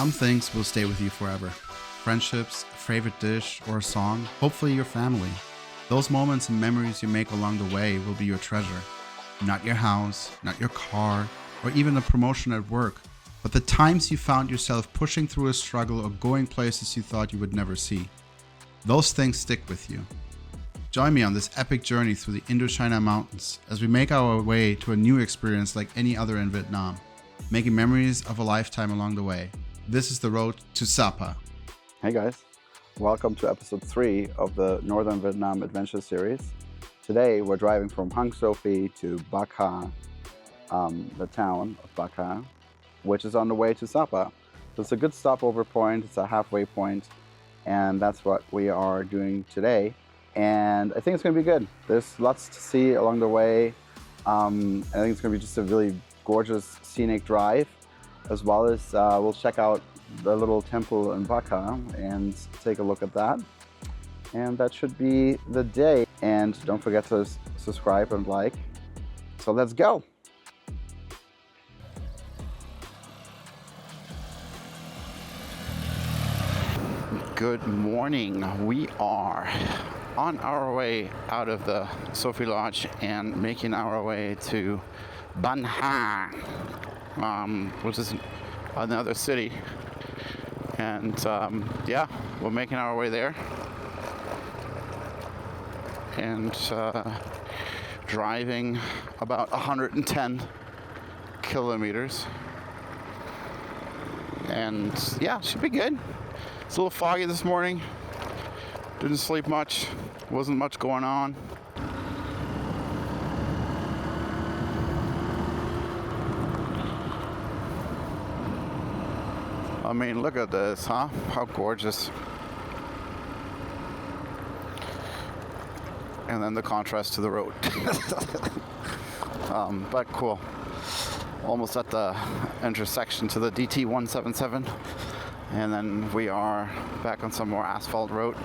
Some things will stay with you forever. Friendships, a favorite dish, or a song, hopefully your family. Those moments and memories you make along the way will be your treasure. Not your house, not your car, or even a promotion at work, but the times you found yourself pushing through a struggle or going places you thought you would never see. Those things stick with you. Join me on this epic journey through the Indochina mountains as we make our way to a new experience like any other in Vietnam, making memories of a lifetime along the way. This is the road to Sapa. Hey guys, welcome to episode 3 of the Northern Vietnam Adventure Series. Today we're driving from Huang, Sophie to Bac Ha, the town of Bac Ha, which is on the way to Sapa. So it's a good stopover point, it's a halfway point, and that's what we are doing today. And I think it's going to be good. There's lots to see along the way. I think it's going to be just a really gorgeous scenic drive, as well as we'll check out the little temple in Bac Ha and take a look at that. And that should be the day. And don't forget to subscribe and like. So let's go. Good morning. We are on our way out of the Sophie Lodge and making our way to Bac Ha, which is another city. And yeah, we're making our way there. And driving about 110 kilometers. And yeah, should be good. It's a little foggy this morning. Didn't sleep much. Wasn't much going on. I mean, look at this, huh? How gorgeous. And then the contrast to the road. But cool. Almost at the intersection to the DT 177. And then we are back on some more asphalt road.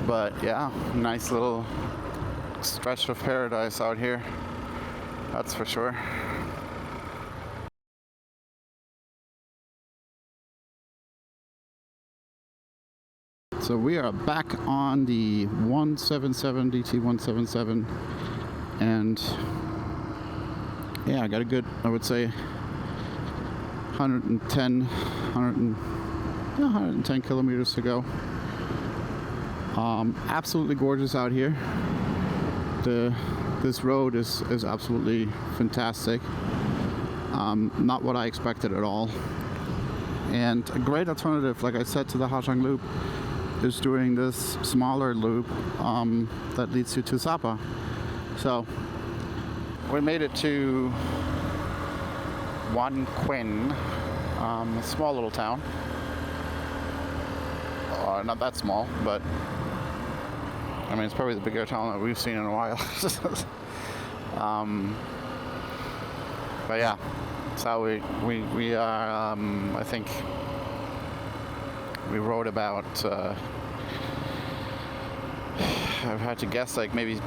But yeah, nice little stretch of paradise out here. That's for sure. So we are back on the 177, DT 177, and yeah, I got a good, I would say, 110 kilometers to go. Absolutely gorgeous out here. This road is absolutely fantastic. Not what I expected at all. And a great alternative, like I said, to the Ha Bac loop is doing this smaller loop that leads you to Sapa. So we made it to Huang, a small little town. Not that small, but I mean it's probably the bigger town that we've seen in a while. But yeah, so we are. I think we rode about. I've had to guess like maybe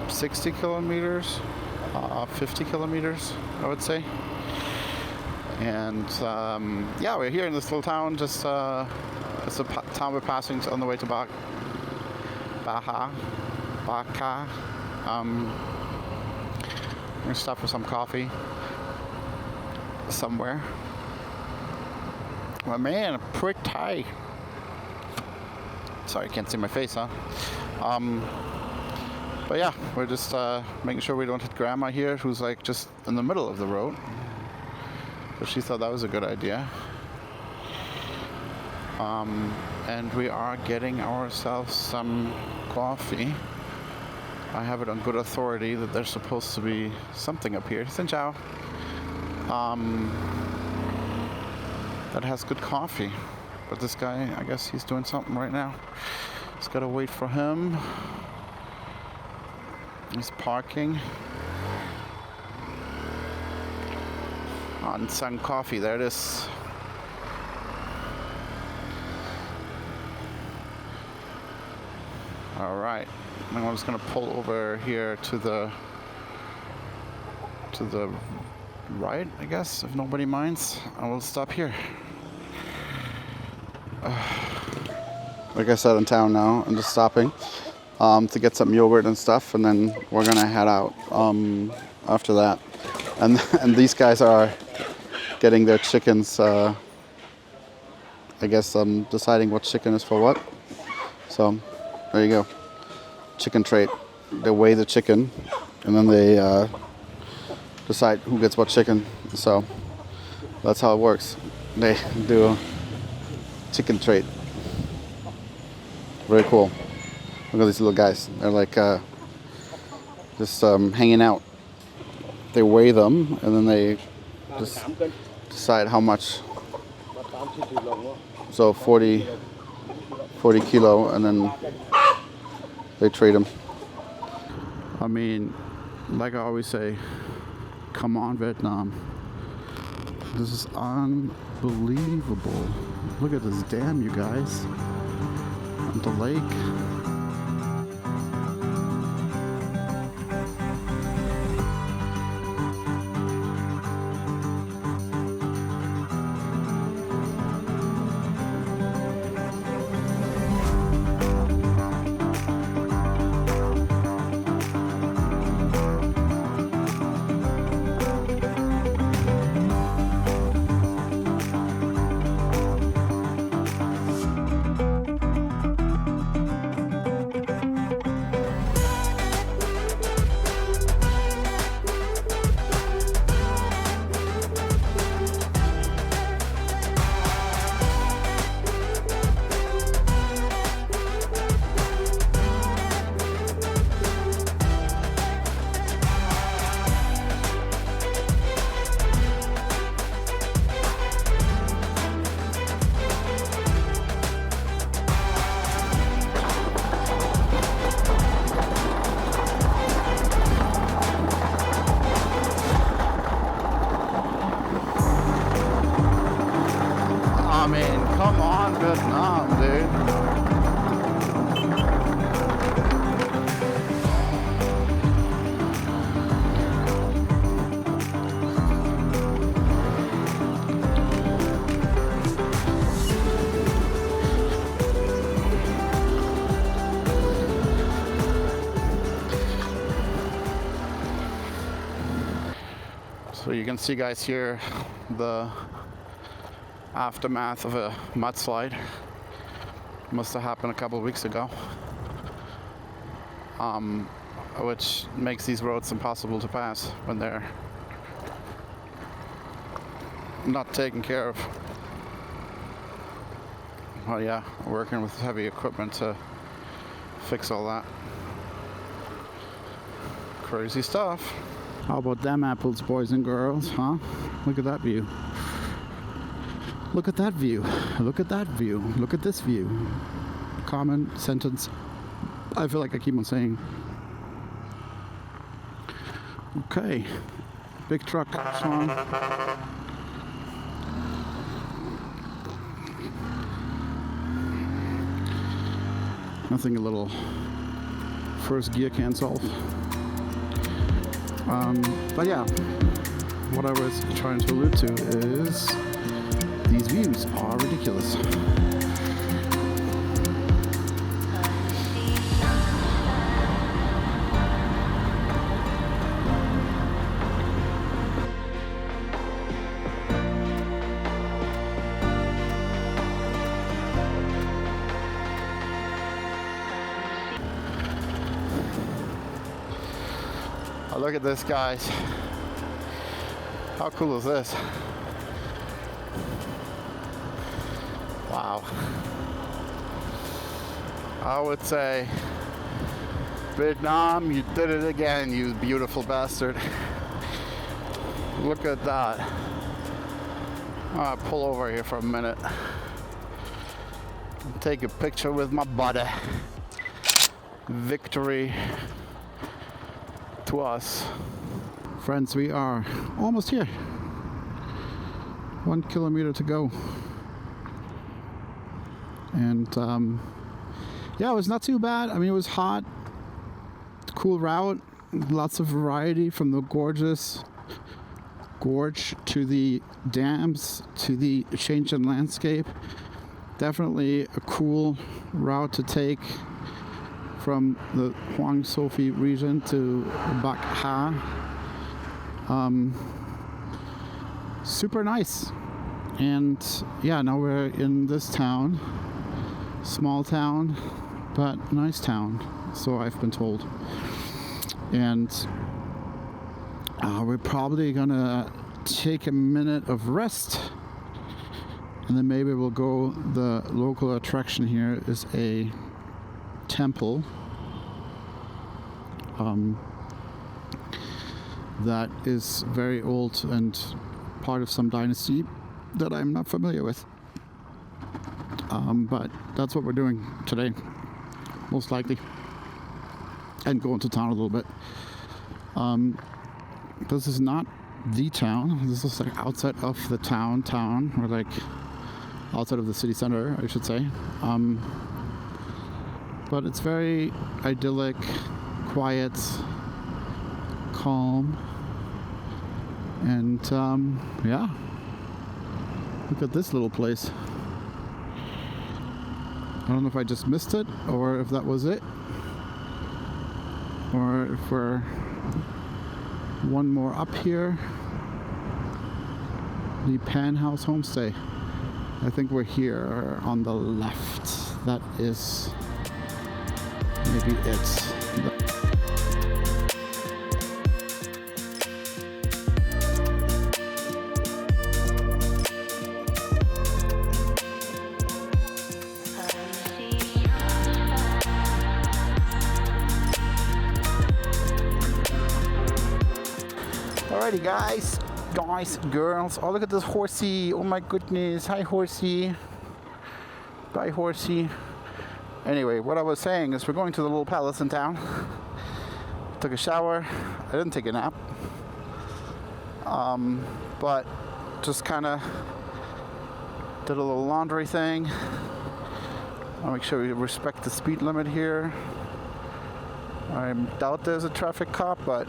60 kilometers, 50 kilometers, I would say. And yeah, we're here in this little town. Just it's a town we're passing on the way to Bac Ha. We're gonna stop for some coffee somewhere. My man, pretty tight. Sorry, you can't see my face, huh? But yeah, we're just making sure we don't hit Grandma here, who's like just in the middle of the road. So she thought that was a good idea. And we are getting ourselves some coffee. I have it on good authority that there's supposed to be something up here. Xin chào. That has good coffee. But this guy, I guess he's doing something right now. Just gotta wait for him. He's parking. On Sun Coffee, there it is. All right, I'm just gonna pull over here to the right, I guess, if nobody minds. I will stop here. like I said, in town now. I'm just stopping to get some yogurt and stuff, and then we're gonna head out after that. And these guys are getting their chickens. I guess deciding what chicken is for what. So there you go, chicken trait. They weigh the chicken, and then they decide who gets what chicken. So that's how it works. They do a chicken trait. Very cool. Look at these little guys. They're like just hanging out. They weigh them, and then they just decide how much. So 40 kilo, and then they trade them. I mean, like I always say, come on, Vietnam. This is unbelievable. Look at this dam, you guys. On the lake. I mean, come on, Vietnam, dude. So you can see, guys, here the aftermath of a mudslide. Must have happened a couple of weeks ago, which makes these roads impossible to pass when they're not taken care of. Well, yeah, working with heavy equipment to fix all that. Crazy stuff. How about them apples, boys and girls, huh? Look at that view. Look at that view. Look at that view. Look at this view. Common sentence. I feel like I keep on saying. Okay. Big truck, Sean. Nothing a little first gear can't solve. But yeah, what I was trying to allude to is these views are ridiculous. Oh, look at this, guys. How cool is this? Wow. I would say, Vietnam, you did it again, you beautiful bastard. Look at that. I'll pull over here for a minute. Take a picture with my buddy. Victory to us. Friends, we are almost here. 1 kilometer to go. And yeah, it was not too bad. I mean, it was hot, cool route, lots of variety from the gorgeous gorge to the dams to the change in landscape. Definitely a cool route to take from the Huang Sophie region to Bac. Super nice. And yeah, now we're in this town. Small town, but nice town, so I've been told. And we're probably gonna take a minute of rest, and then maybe we'll go. The local attraction here is a temple that is very old and part of some dynasty that I'm not familiar with. But that's what we're doing today, most likely, and go into town a little bit. This is not the town. This is like outside of the town, or like outside of the city center, I should say. But it's very idyllic, quiet, calm, and yeah. Look at this little place. I don't know if I just missed it, or if that was it, or if we're one more up here. The Panhouse Homestay. I think we're here on the left. That is maybe it. Alrighty, guys, girls. Oh, look at this horsey. Oh my goodness. Hi, horsey. Bye, horsey. Anyway, what I was saying is we're going to the little palace in town. Took a shower. I didn't take a nap. But just kind of did a little laundry thing. I'll make sure we respect the speed limit here. I doubt there's a traffic cop, but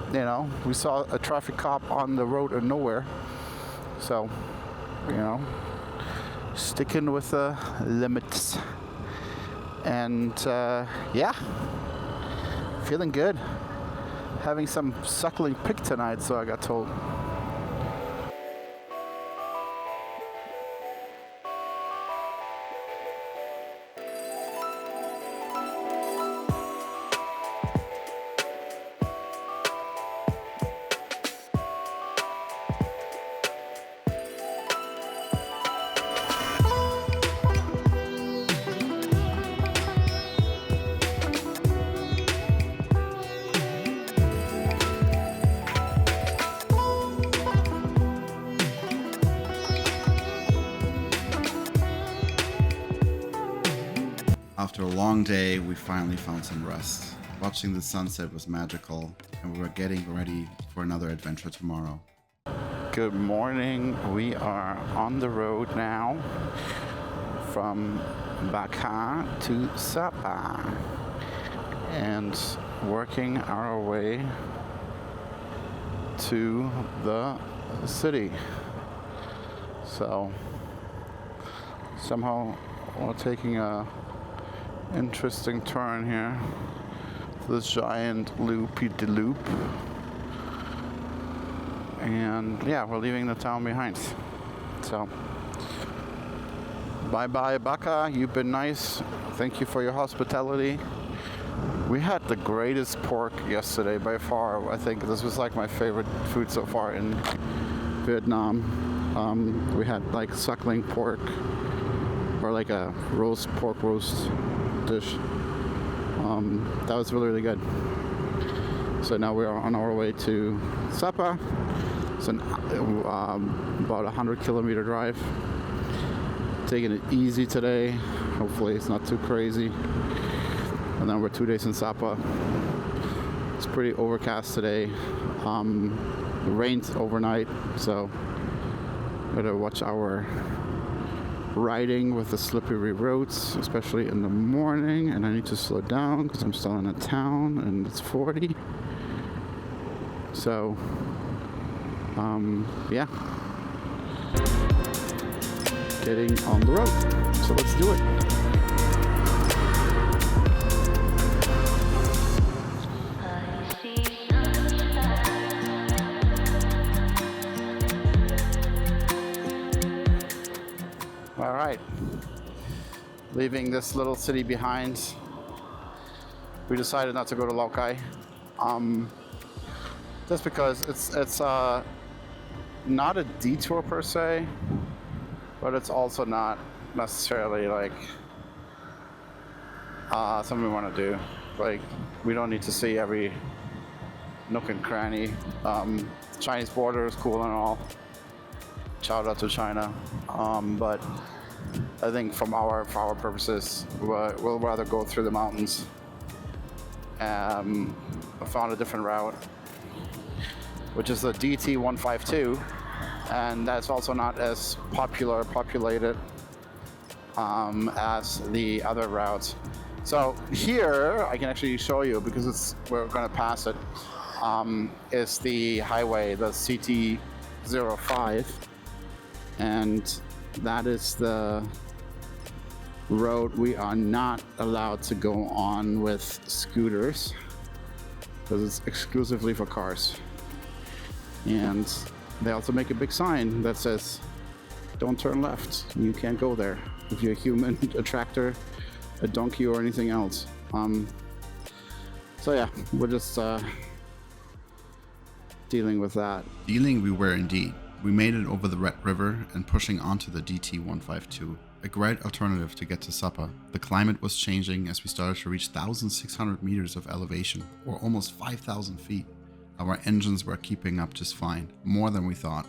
you know, we saw a traffic cop on the road of nowhere. So, you know, sticking with the limits. And yeah, feeling good. Having some suckling pig tonight, so I got told. After a long day, we finally found some rest. Watching the sunset was magical, and we were getting ready for another adventure tomorrow. Good morning. We are on the road now from Bac to Sapa and working our way to the city. So somehow we're taking a interesting turn here. This giant loopy-de-loop. And yeah, we're leaving the town behind. So bye-bye, Bac. You've been nice. Thank you for your hospitality. We had the greatest pork yesterday by far. I think this was like my favorite food so far in Vietnam. We had like suckling pork, or like a pork roast dish. That was really, really good. So now we are on our way to Sapa. It's about 100-kilometer drive. Taking it easy today. Hopefully it's not too crazy. And then we're 2 days in Sapa. It's pretty overcast today. It rained overnight, so better watch our riding with the slippery roads, especially in the morning. And I need to slow down because I'm still in a town and it's 40. So yeah. getting on the road. So let's do it. All right, leaving this little city behind, we decided not to go to Lokai, just because it's not a detour per se, but it's also not necessarily like something we want to do. Like, we don't need to see every nook and cranny. The Chinese border is cool and all. Shout out to China, but I think for our purposes, we'll rather go through the mountains. I found a different route, which is the DT-152, and that's also not as populated as the other routes. So here I can actually show you, because we're going to pass it. Is the highway, the CT-05. And that is the road we are not allowed to go on with scooters, because it's exclusively for cars. And they also make a big sign that says, don't turn left, you can't go there if you're a human, a tractor, a donkey, or anything else. So yeah, we're just dealing with that. Dealing we were indeed. We made it over the Red River and pushing onto the DT-152, a great alternative to get to Sapa. The climate was changing as we started to reach 1,600 meters of elevation, or almost 5,000 feet. Our engines were keeping up just fine, more than we thought.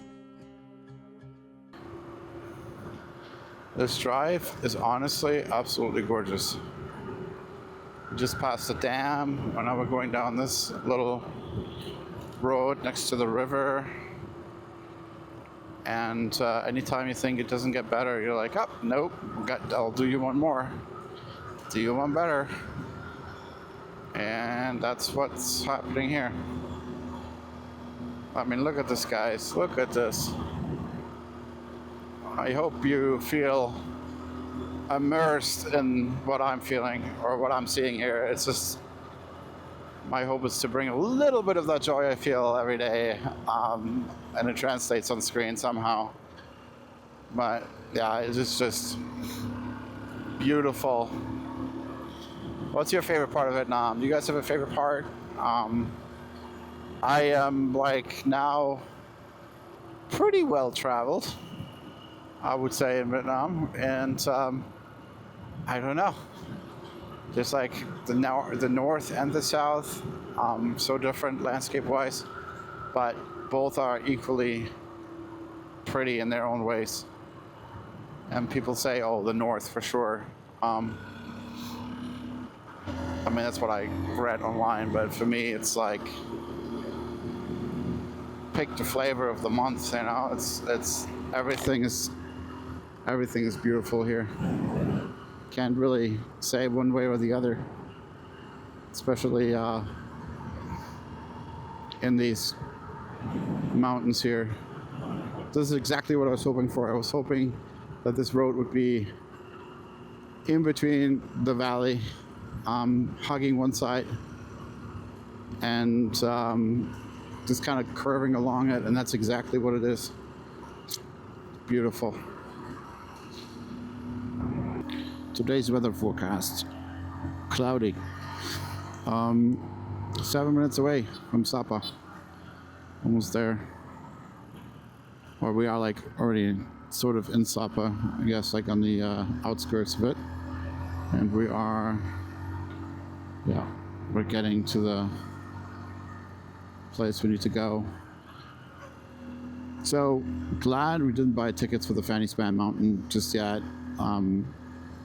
This drive is honestly absolutely gorgeous. We just passed the dam, and now we're going down this little road next to the river. And anytime you think it doesn't get better, you're like, oh, nope, I'll do you one more. Do you one better. And that's what's happening here. I mean, look at this, guys. Look at this. I hope you feel immersed in what I'm feeling or what I'm seeing here. It's just, my hope is to bring a little bit of that joy I feel every day, and it translates on screen somehow. But yeah, it's just beautiful. What's your favorite part of Vietnam? Do you guys have a favorite part? I am like now pretty well traveled, I would say, in Vietnam, and I don't know. Just like the north and the south, so different landscape-wise, but both are equally pretty in their own ways. And people say, "Oh, the north for sure." I mean, that's what I read online, but for me, it's like pick the flavor of the month. You know, it's everything is beautiful here. Can't really say one way or the other, especially in these mountains here. This is exactly what I was hoping for. I was hoping that this road would be in between the valley, hugging one side, and just kind of curving along it, and that's exactly what it is. Beautiful. Today's weather forecast: cloudy. 7 minutes away from Sapa. Almost there. Or we are like already sort of in Sapa, I guess, like on the outskirts of it. And we are, yeah, we're getting to the place we need to go. So glad we didn't buy tickets for the Fanny Span Mountain just yet.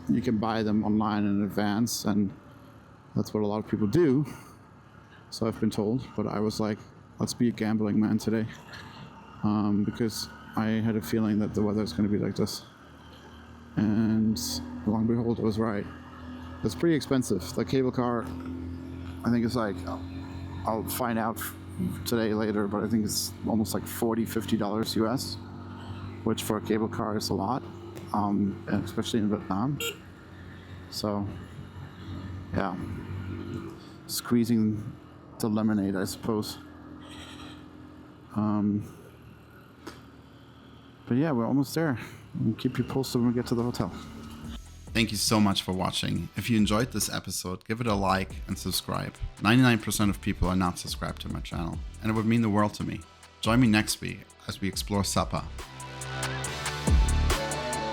You can buy them online in advance, and that's what a lot of people do, so I've been told. But I was like, let's be a gambling man today, because I had a feeling that the weather is going to be like this, and lo and behold, I was right. It's pretty expensive. The cable car, I think it's like, I'll find out today later, but I think it's almost like $40-50 US, which for a cable car is a lot. especially in Vietnam. So, yeah, squeezing the lemonade, I suppose. But yeah, we're almost there. We'll keep you posted when we get to the hotel. Thank you so much for watching. If you enjoyed this episode, give it a like and subscribe. 99% of people are not subscribed to my channel, and it would mean the world to me. Join me next week as we explore Sapa.